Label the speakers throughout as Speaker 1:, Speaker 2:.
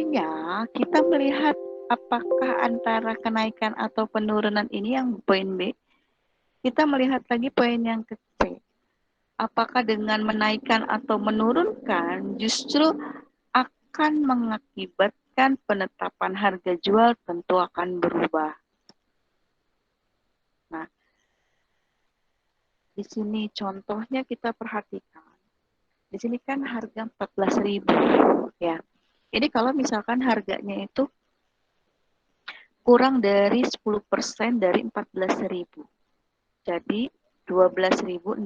Speaker 1: Artinya kita melihat apakah antara kenaikan atau penurunan ini yang poin B. Kita melihat lagi poin yang ke C. Apakah dengan menaikkan atau menurunkan justru akan mengakibatkan penetapan harga jual tentu akan berubah. Nah, di sini contohnya kita perhatikan. Di sini kan harga 14.000 ya. Ini kalau misalkan harganya itu kurang dari 10% dari 14.000. Jadi 12.600.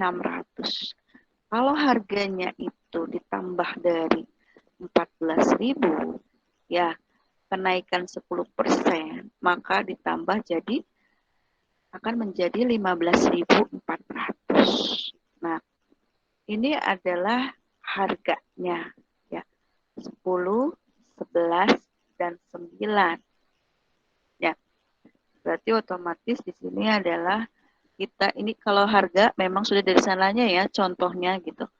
Speaker 1: Kalau harganya itu ditambah dari 14.000, ya kenaikan 10%, maka ditambah jadi akan menjadi 15.400. Nah, ini adalah harganya ya. 10, 11 dan 9. Ya. Berarti otomatis di sini adalah kita ini kalau harga memang sudah dari sananya ya contohnya gitu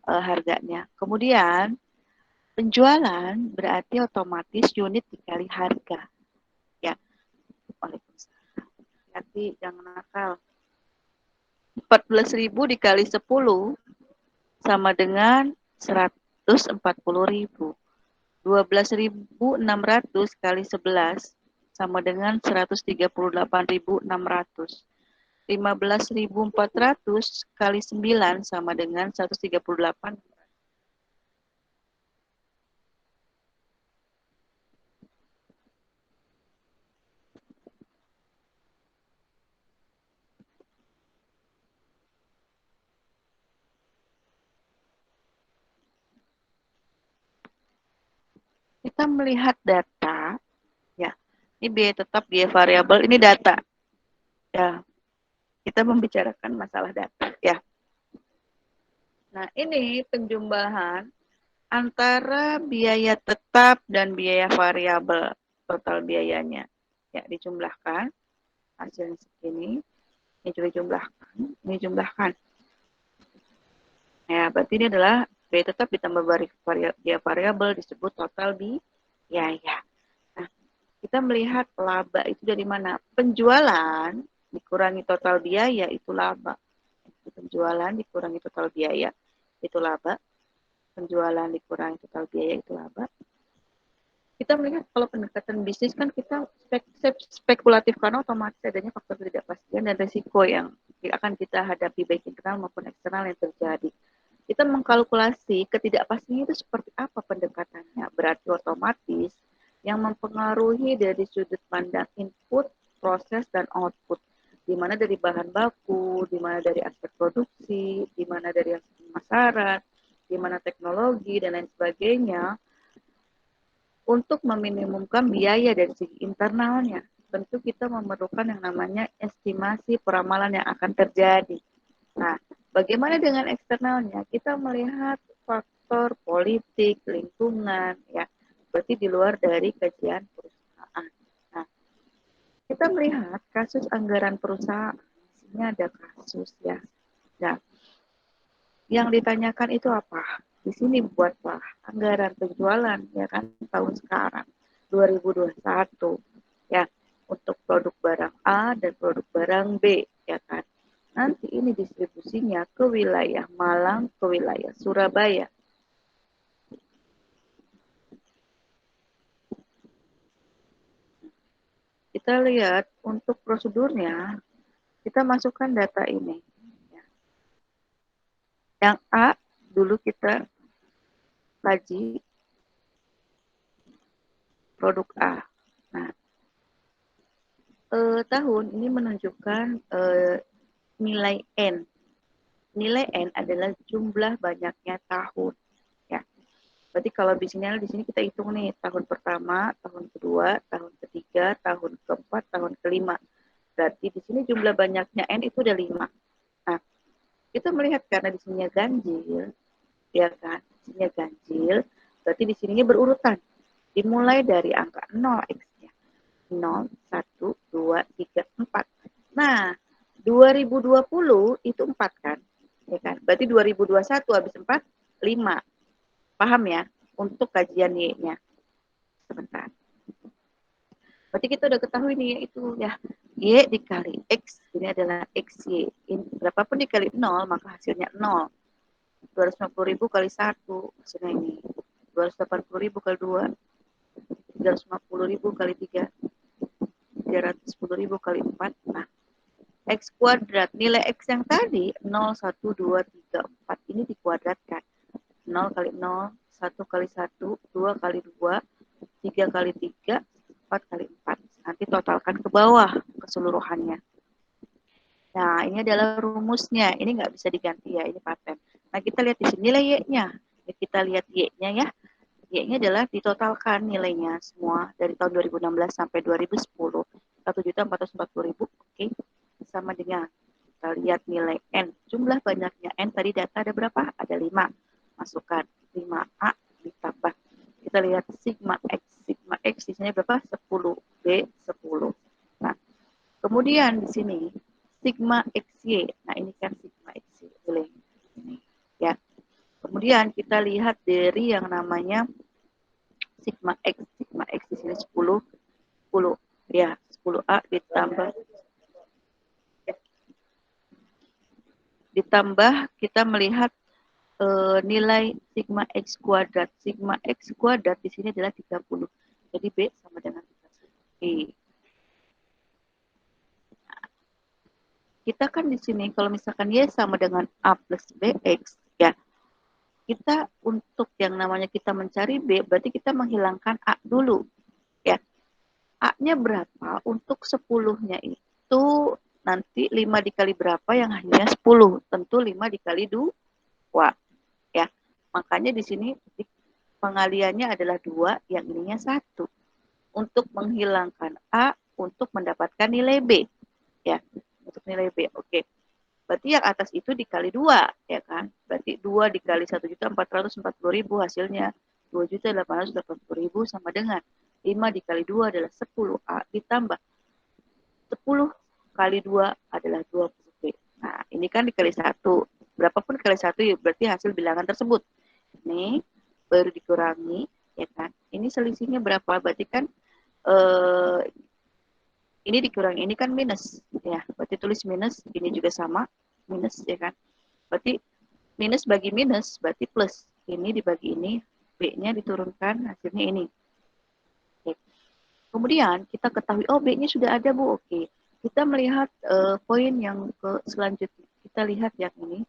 Speaker 1: harganya. Kemudian penjualan berarti otomatis unit dikali harga. Ya. Waalaikumsalam. Hati jangan nakal. 14.000 dikali 10 sama dengan 140.000. 12.600 kali 11 sama dengan 138.600. 15.400 kali 9 sama dengan 138. Kita melihat data, ya. Ini biaya tetap, biaya variabel, ini data. Ya. Kita membicarakan masalah data, ya. Nah, ini penjumlahan antara biaya tetap dan biaya variabel, total biayanya. Ya, dijumlahkan. Hasilnya segini. Ini juga jumlahkan. Ini jumlahkan. Ya, berarti ini adalah biaya tetap ditambah biaya variabel disebut total biaya. Nah, kita melihat laba itu dari mana? Penjualan dikurangi total biaya itu laba. Penjualan dikurangi total biaya itu laba. Penjualan dikurangi total biaya itu laba. Kita melihat kalau pendekatan bisnis kan kita spekulatif karena otomatis adanya faktor ketidakpastian dan risiko yang akan kita hadapi baik internal maupun eksternal yang terjadi. Kita mengkalkulasi ketidakpastian itu seperti apa pendekatannya. Berarti otomatis yang mempengaruhi dari sudut pandang input, proses, dan output. Di mana dari bahan baku, di mana dari aspek produksi, di mana dari aspek pemasaran, di mana teknologi, dan lain sebagainya. Untuk meminimumkan biaya dari segi internalnya, tentu kita memerlukan yang namanya estimasi peramalan yang akan terjadi. Nah, bagaimana dengan eksternalnya? Kita melihat faktor politik, lingkungan, ya, berarti di luar dari kajian perusahaan. Nah, kita melihat kasus anggaran perusahaan, ini ada kasus ya. Nah, yang ditanyakan itu apa? Di sini buatlah anggaran penjualan ya kan tahun sekarang 2021 ya untuk produk barang A dan produk barang B ya kan. Nanti ini distribusinya ke wilayah Malang, ke wilayah Surabaya. Kita lihat untuk prosedurnya, kita masukkan data ini. Yang A dulu kita kaji produk A. Nah, tahun ini menunjukkan nilai N. Nilai N adalah jumlah banyaknya tahun. Ya. Berarti kalau di sini kita hitung nih tahun pertama, tahun kedua, tahun ketiga, tahun keempat, tahun kelima. Berarti di sini jumlah banyaknya N itu ada 5. Nah, kita melihat karena di sininya ganjil, ya kan? Di sininya ganjil, berarti di sininya berurutan. Dimulai dari angka 0 X-nya. 0, 1, 2, 3, 4. Nah, 2020 itu 4 kan? Ya kan? Berarti 2021 habis 4, 5. Paham ya? Untuk kajian Y-nya. sebentar. Berarti kita udah ketahui nih, yaitu ya Y dikali X, ini adalah XY. Ini, berapapun dikali 0, maka hasilnya 0. 250.000 kali 1, hasilnya ini. 280.000 kali 2, 350.000 kali 3, 310.000 kali 4. Nah, X kuadrat, nilai X yang tadi 0, 1, 2, 3, 4 ini dikuadratkan. 0 kali 0, 1 kali 1, 2 kali 2, 3 kali 3, 4 kali 4. Nanti totalkan ke bawah keseluruhannya. Nah, ini adalah rumusnya. Ini nggak bisa diganti ya, ini paten. Nah, kita lihat di sini nilai Y-nya. Kita lihat Y-nya ya. Y-nya adalah ditotalkan nilainya semua dari tahun 2016 sampai 2010. 1.440.000, oke. Sama dengan kita lihat nilai N. Jumlah banyaknya N tadi data ada berapa? Ada 5. Masukkan 5A ditambah. Kita lihat sigma X. Sigma X di sini berapa? 10. B 10. Nah, kemudian di sini sigma XY. Nah, ini kan sigma XY. Boleh. Ini, ya. Kemudian kita lihat dari yang namanya sigma X. Sigma X di sini 10. 10. Ya, 10A ditambah kita melihat nilai sigma X kuadrat. Sigma X kuadrat di sini adalah 30. Jadi B sama dengan 30. Kita kan di sini kalau misalkan Y sama dengan A plus BX, ya, kita untuk yang namanya kita mencari B, berarti kita menghilangkan A dulu. Ya, A-nya berapa? Untuk 10-nya itu nanti 5 dikali berapa yang hanya 10? Tentu 5 dikali 2. Ya, makanya di sini pengaliannya adalah 2, yang ininya 1. Untuk menghilangkan A, untuk mendapatkan nilai B. Ya, untuk nilai B. Oke. Berarti yang atas itu dikali 2, ya kan? Berarti 2 dikali 1.440.000 hasilnya 2.880.000 sama dengan 5 dikali 2 adalah 10A ditambah 10 kali 2 adalah 20B. Nah, ini kan dikali 1. Berapapun kali 1 ya berarti hasil bilangan tersebut. Ini baru dikurangi, ya kan? Ini selisihnya berapa? Berarti kan ini dikurangi, ini kan minus, ya. Berarti tulis minus, ini juga sama, minus, ya kan. Berarti minus bagi minus, berarti plus. Ini dibagi ini, B-nya diturunkan, hasilnya ini. Oke. Kemudian kita ketahui, oh B-nya sudah ada, Bu. Oke. Kita melihat poin yang selanjutnya. Kita lihat yang ini,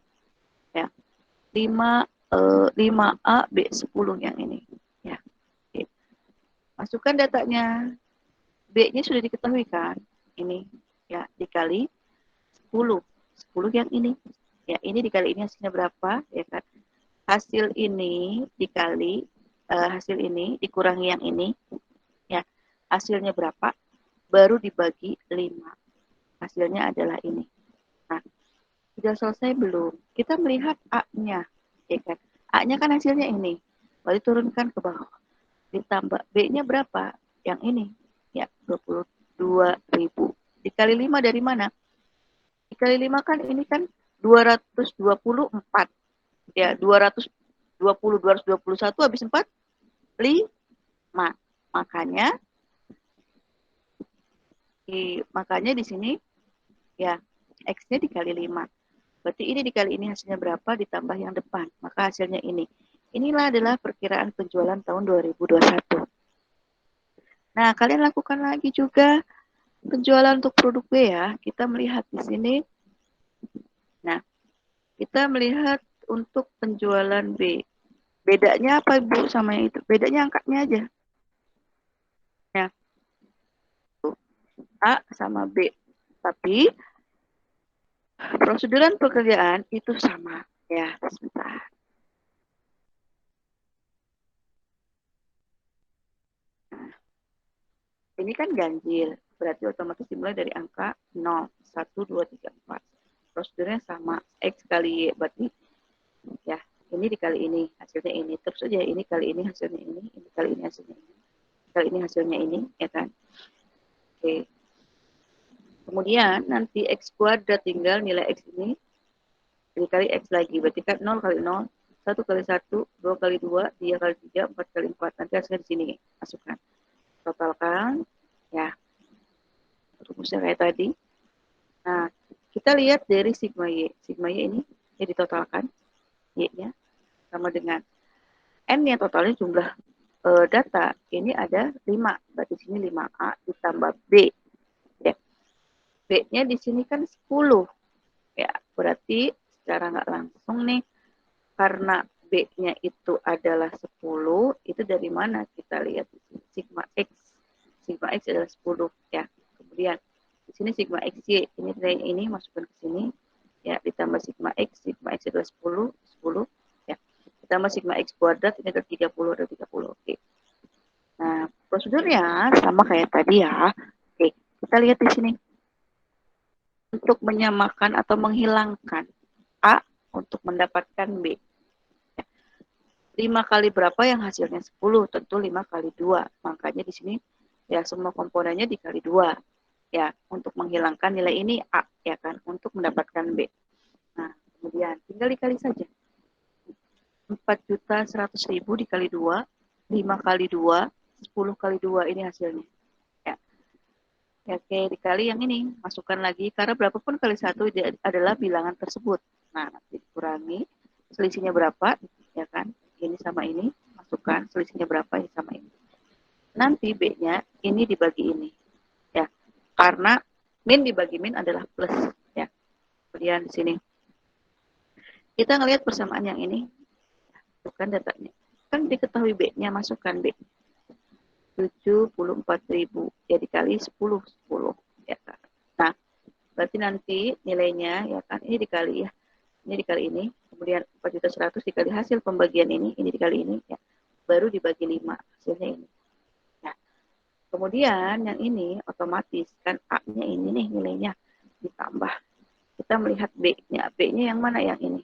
Speaker 1: ya. 5A B10 yang ini, ya. Oke. Masukkan datanya. B-nya sudah diketahui kan? Ini, ya, dikali 10. 10 yang ini. Ya, ini dikali ini hasilnya berapa? Ya kan? Hasil ini dikali hasil ini dikurangi yang ini. Ya, hasilnya berapa? Baru dibagi 5. Hasilnya adalah ini. Nah, sudah selesai belum? Kita melihat A-nya. Ya kan? A-nya kan hasilnya ini. Lalu turunkan ke bawah. Ditambah B-nya berapa? Yang ini. Ya, 22.000. Dikali 5 dari mana? Dikali 5 kan ini kan 224. Ya, 221 habis 4, 5. Makanya di sini ya X-nya dikali 5. Berarti ini dikali ini hasilnya berapa ditambah yang depan. Maka hasilnya ini. Inilah adalah perkiraan penjualan tahun 2021. Nah, kalian lakukan lagi juga penjualan untuk produk B ya. Kita melihat di sini. Nah, kita melihat untuk penjualan B. Bedanya apa Ibu sama yang itu? Bedanya angkanya aja. Ya. A sama B. Tapi proseduran pekerjaan itu sama. Ya, sebentar. Nah, ini kan ganjil. Berarti otomatis dimulai dari angka 0, 1, 2, 3, 4. Prosedurnya sama. X kali Y. Berarti ya, ini dikali ini. Hasilnya ini. Terus aja ini kali ini hasilnya ini. Ini kali ini hasilnya ini. Kali ini hasilnya ini. Ya kan? Oke. Kemudian nanti X kuadrat tinggal nilai X ini dikali X lagi. Berarti kan 0 kali 0, 1 kali 1, 2 kali 2, 3 kali 3, 4 kali 4. Nanti hasilnya di sini, masukkan. Totalkan, ya, rumusnya kayak tadi. Nah, kita lihat dari sigma Y. Sigma Y ini ya ditotalkan, Y-nya sama dengan N-nya totalnya jumlah data, ini ada 5. Berarti sini 5A ditambah B. Ya. B-nya di sini kan 10. Ya, berarti secara nggak langsung nih, karena B-nya itu adalah 10, itu dari mana? Kita lihat di sini, sigma X. Sigma X adalah 10. Ya. Kemudian di sini sigma XY, ini dari ini masukkan ke sini, ya, ditambah sigma X adalah 10, 10, ya, ditambah sigma X kuadrat, ini adalah 30, ada 30, oke. Nah, prosedurnya sama kayak tadi ya. Oke, kita lihat di sini. Untuk menyamakan atau menghilangkan A untuk mendapatkan B. 5 kali berapa yang hasilnya 10? Tentu 5 kali 2. Makanya di sini ya semua komponennya dikali 2. Ya, untuk menghilangkan nilai ini A, ya kan, untuk mendapatkan B. Nah, kemudian tinggal dikali saja. 4.100.000 dikali 2, 5 kali 2, 10 kali 2 ini hasilnya. Ya. Ya, oke, dikali yang ini, masukkan lagi, karena berapapun kali 1 adalah bilangan tersebut. Nah, nanti dikurangi, selisihnya berapa, ya kan, ini sama ini, masukkan, selisihnya berapa, ini sama ini. Nanti B-nya, ini dibagi ini, ya, karena min dibagi min adalah plus, ya. Kemudian di sini, kita ngelihat persamaan yang ini, bukan datanya, kan diketahui B-nya, masukkan B. 74.000, ya dikali 10, 10, ya kan. Nah, berarti nanti nilainya, ya kan, ini dikali ya, ini dikali ini, kemudian 4.100.000 dikali hasil pembagian ini dikali ini, ya, baru dibagi 5, hasilnya ini. Nah, kemudian yang ini otomatis, kan A-nya ini nih nilainya, ditambah. Kita melihat B-nya, B-nya yang mana yang ini?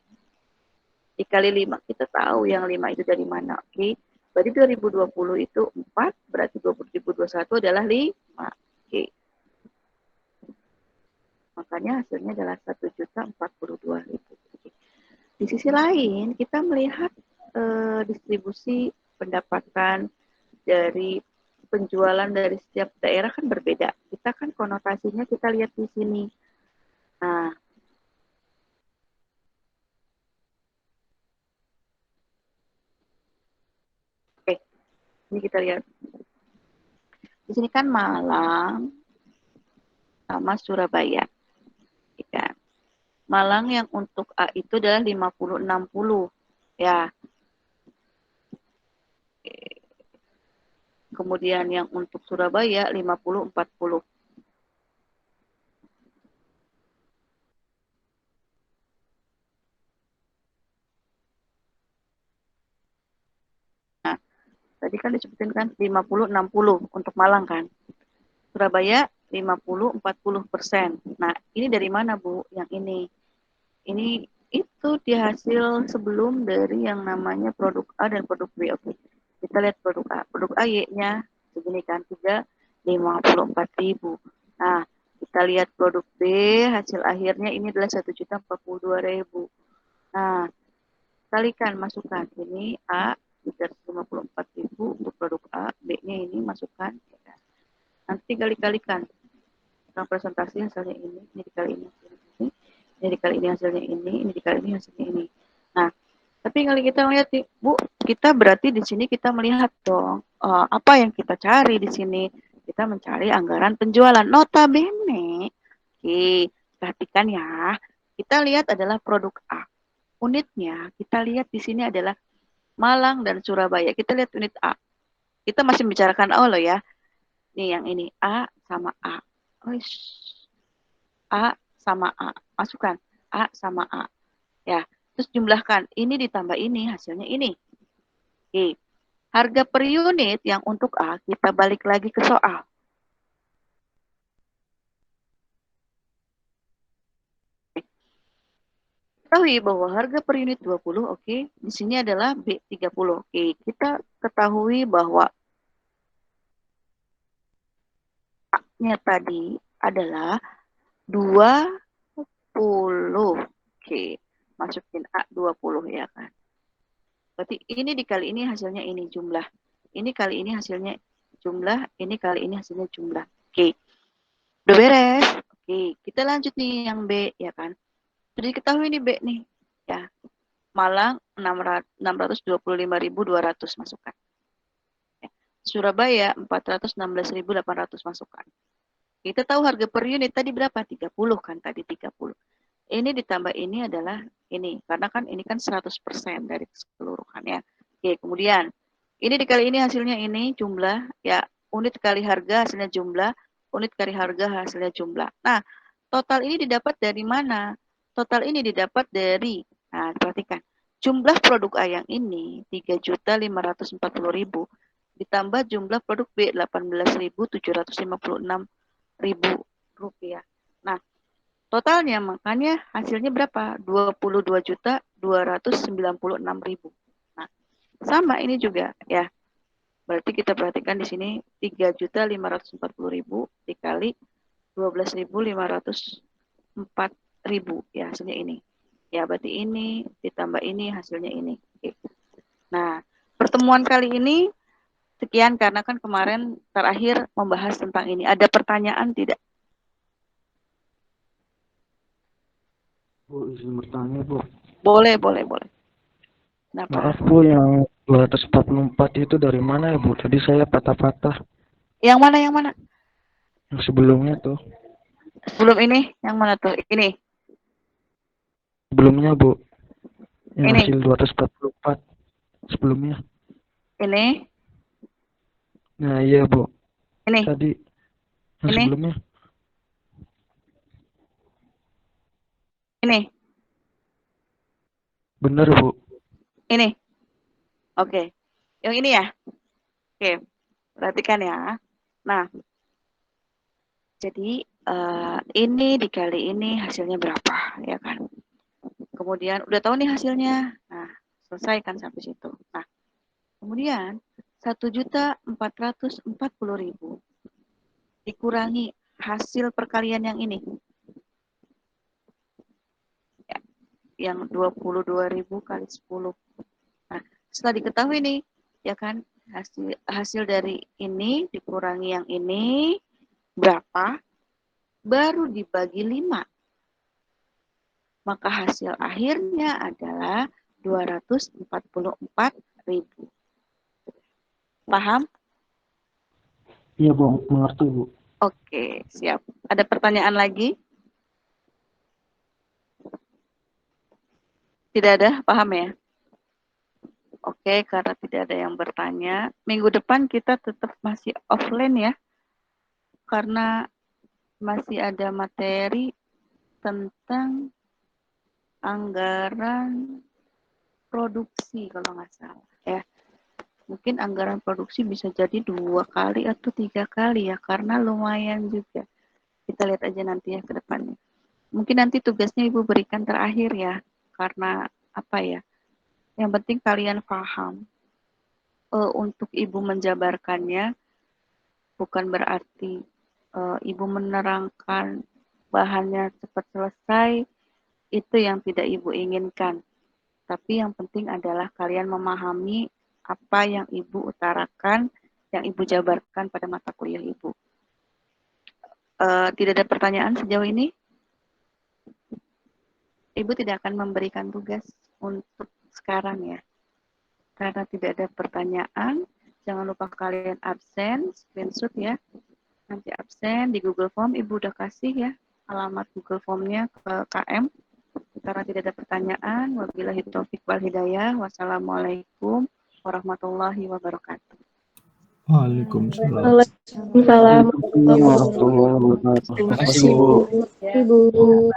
Speaker 1: Dikali 5, kita tahu yang 5 itu dari mana, oke. Berarti 2020 itu 4, berarti 2021 adalah 5. Oke. Makanya hasilnya adalah 1.042.000. Di sisi lain, kita melihat distribusi pendapatan dari penjualan dari setiap daerah kan berbeda. Kita kan konotasinya kita lihat di sini. Nah, oke, ini kita lihat. Di sini kan Malang sama Surabaya. Ya. Malang yang untuk A itu adalah 50-60. Ya. Kemudian yang untuk Surabaya 50-40. Nah, tadi kan disebutin kan 50-60 untuk Malang kan. Surabaya 50-40%. Nah, ini dari mana, Bu? Yang ini. Ini itu di hasil sebelum dari yang namanya produk A dan produk B. Oke. Kita lihat produk A. Produk A Y-nya segini kan, 354.000. Nah, kita lihat produk B, hasil akhirnya ini adalah 1.042.000. Nah, kalikan, masukkan. Ini A 354.000 untuk produk A, B-nya ini masukkan. Nanti tinggal dikalikan. Representasi hasilnya ini dikali ini dikali ini hasilnya ini dikali ini hasilnya ini. Nah, tapi kali kita melihat, Bu, kita berarti di sini kita melihat dong, apa yang kita cari di sini. Kita mencari anggaran penjualan. Notabene, oke, perhatikan ya, kita lihat adalah produk A. Unitnya, kita lihat di sini adalah Malang dan Surabaya. Kita lihat unit A. Kita masih membicarakan A loh ya. Nih yang ini, A sama A. A sama A. Masukkan. A sama A. Ya. Terus jumlahkan. Ini ditambah ini, hasilnya ini. Oke. Harga per unit yang untuk A, kita balik lagi ke soal. Ketahui bahwa harga per unit 20, oke. Di sini adalah B 30. Oke, kita ketahui bahwa A-nya tadi adalah 20. Oke, masukin A 20 ya kan. Berarti ini dikali ini hasilnya ini jumlah. Ini kali ini hasilnya jumlah, ini kali ini hasilnya jumlah. Oke. Udah beres. Oke, kita lanjut nih yang B ya kan. Jadi ketahui ini B nih. Ya. Malang 625.200 masukkan. Ya. Surabaya 416.800 masukkan. Kita tahu harga per unit tadi berapa? 30 kan tadi 30. Ini ditambah ini adalah ini. Karena kan ini kan 100% dari keseluruhannya. Oke, kemudian ini dikali ini hasilnya ini jumlah. Ya, unit kali harga hasilnya jumlah. Unit kali harga hasilnya jumlah. Nah, total ini didapat dari mana? Total ini didapat dari, nah perhatikan. Jumlah produk A yang ini 3.540.000 ditambah jumlah produk B 18.756.000 rupiah. Nah, totalnya makanya hasilnya berapa? 22.296.000. Nah, sama ini juga ya. Berarti kita perhatikan di sini 3.540.000 dikali 12.504.000 ya hasilnya ini. Ya, berarti ini ditambah ini hasilnya ini. Oke. Nah, pertemuan kali ini sekian karena kan kemarin terakhir membahas tentang ini. Ada pertanyaan tidak?
Speaker 2: Bu, izin bertanya, Bu.
Speaker 1: Boleh. Kenapa?
Speaker 2: Maaf, Bu, yang 244 itu dari mana ya, Bu? Tadi saya patah-patah.
Speaker 1: Yang mana?
Speaker 2: Yang sebelumnya tuh.
Speaker 1: Sebelum ini, yang mana tuh? Ini.
Speaker 2: Sebelumnya, Bu. Yang
Speaker 1: Ini.
Speaker 2: hasil 244. Sebelumnya.
Speaker 1: Ini.
Speaker 2: Nah, iya, Bu.
Speaker 1: Ini.
Speaker 2: Tadi. Yang
Speaker 1: Ini.
Speaker 2: sebelumnya.
Speaker 1: Ini.
Speaker 2: Bener, Bu.
Speaker 1: Ini. Oke. Yang ini ya? Oke. Perhatikan ya. Nah. Jadi, ini dikali ini hasilnya berapa, ya kan? Kemudian, udah tahu nih hasilnya. Nah, selesaikan sampai situ. Nah, kemudian 1.440.000 dikurangi hasil perkalian yang ini. Ya, yang 22.000 kali 10. Nah, setelah diketahui nih, ya kan, hasil dari ini dikurangi yang ini berapa, baru dibagi 5. Maka hasil akhirnya adalah 244.000. Paham?
Speaker 2: Iya, Bu. Mengerti, Bu.
Speaker 1: Oke, siap. Ada pertanyaan lagi? Tidak ada? Paham ya? Oke, karena tidak ada yang bertanya, minggu depan kita tetap masih offline ya. Karena masih ada materi tentang anggaran produksi kalau nggak salah ya. Mungkin anggaran produksi bisa jadi 2 kali atau 3 kali ya, karena lumayan juga. Kita lihat aja nanti ya ke depannya. Mungkin nanti tugasnya Ibu berikan terakhir ya, karena apa ya, yang penting kalian paham. Untuk Ibu menjabarkannya, bukan berarti Ibu menerangkan bahannya cepat selesai, itu yang tidak Ibu inginkan. Tapi yang penting adalah kalian memahami apa yang Ibu utarakan, yang Ibu jabarkan pada mata kuliah Ibu. Tidak ada pertanyaan sejauh ini? Ibu tidak akan memberikan tugas untuk sekarang ya. Karena tidak ada pertanyaan, jangan lupa kalian absen, screenshot ya. Nanti absen di Google Form, Ibu udah kasih ya alamat Google Form-nya ke KM. Karena tidak ada pertanyaan, wabillahi taufiq wal hidayah. Wassalamualaikum warahmatullahi wabarakatuh.
Speaker 3: Waalaikumsalam.
Speaker 4: Waalaikumsalam
Speaker 2: Warahmatullahi wabarakatuh.
Speaker 4: warahmatullahi
Speaker 2: Terima kasih, Bu.
Speaker 4: wabarakatuh. Ibu.